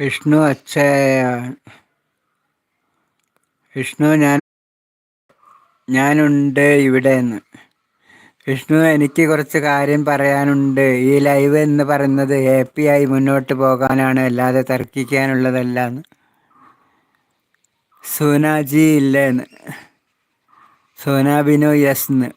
വിഷ്ണു വിഷ്ണു ഞാനുണ്ട് ഇവിടെയെന്ന്. വിഷ്ണു, എനിക്ക് കുറച്ച് കാര്യം പറയാനുണ്ട്. ഈ ലൈവ് എന്ന് പറയുന്നത് ഹാപ്പിയായി മുന്നോട്ട് പോകാനാണ്, അല്ലാതെ തർക്കിക്കാനുള്ളതല്ലാന്ന്. സോനാജി ഇല്ലേന്ന്. സോനാ ബിനോയ് യെസ്ന്ന്.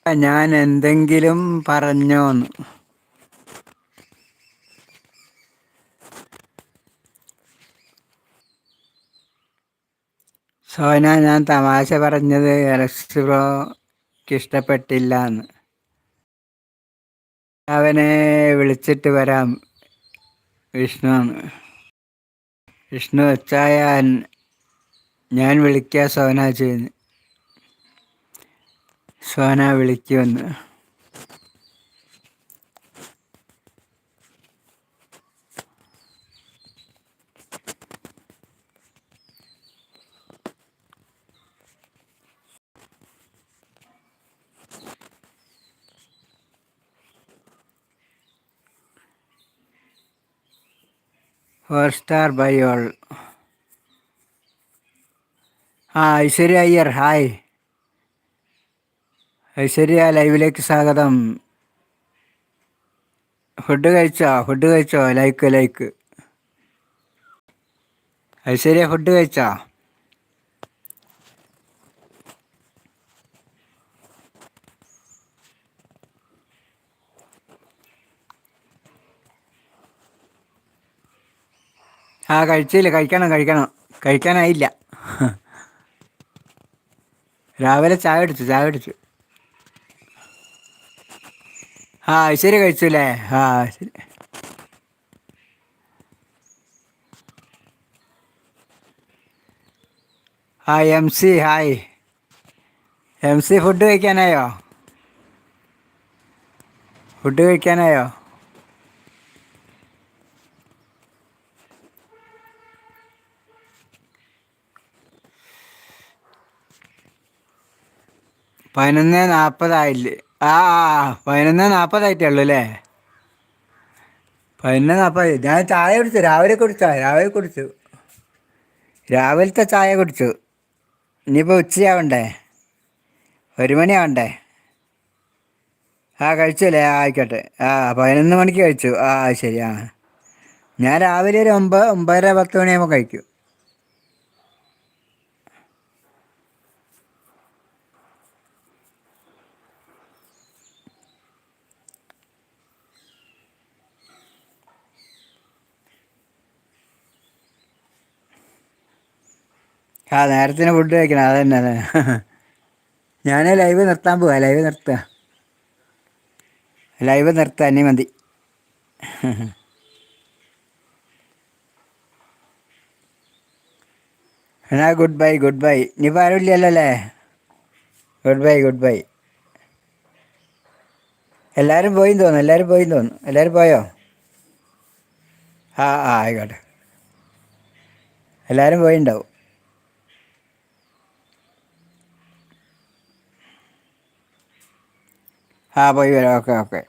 ഞാൻ എന്തെങ്കിലും പറഞ്ഞോന്ന്? സോന, ഞാൻ തമാശ പറഞ്ഞത് അലക്സ് ബ്രോക്ക് ഇഷ്ടപ്പെട്ടില്ലാന്ന്. അവനെ വിളിച്ചിട്ട് വരാം വിഷ്ണുന്ന്. വിഷ്ണു അച്ചായ, ഞാൻ വിളിക്കാം സോനാജിന്ന്. സോന വിളിക്കുമെന്ന്. സ്റ്റാർ bye all. Aishwarya Iyer, hi. Aishwarya, ലൈവിലേക്ക് സ്വാഗതം. ഫുഡ് കഴിച്ചോ? ലൈക്ക്. ഐശ്വര്യ, ഫുഡ് കഴിച്ചോ? കഴിച്ചില്ല. കഴിക്കാനായില്ല. രാവിലെ ചായ കുടിച്ചു. ഐശ്വര്യ കഴിച്ചു അല്ലേ? ശരി. M C, hi. M C, food കഴിക്കാനായോ? 11:40 ആയില്ലേ? 11:40 അല്ലേ? 11:40. ഞാൻ ചായ കുടിച്ചു. രാവിലത്തെ ചായ കുടിച്ചു. ഇനിയിപ്പോൾ ഉച്ചയാവണ്ടേ? 1 മണിയാവണ്ടേ? കഴിച്ചല്ലേ? ആയിക്കോട്ടെ. 11 മണിക്ക് കഴിച്ചു. ശരി. ഞാൻ രാവിലെ ഒരു 9:30 10 മണിയാകുമ്പോൾ കഴിക്കും. നേരത്തിന് ഫുഡ് കഴിക്കണം. അതന്നെ. ഞാൻ ലൈവ് നിർത്താൻ പോവാ. ലൈവ് നിർത്താൻ ഇനി മതി. എന്നാ ഗുഡ് ബൈ. ഇനിയിപ്പോൾ ആരും ഇല്ലല്ലോ അല്ലേ? Good bye. എല്ലാവരും പോയി തോന്നുന്നു. എല്ലാവരും പോയോ? ആയിക്കോട്ടെ. എല്ലാവരും പോയിണ്ടാവും. പോയി വരാം. ഓക്കെ.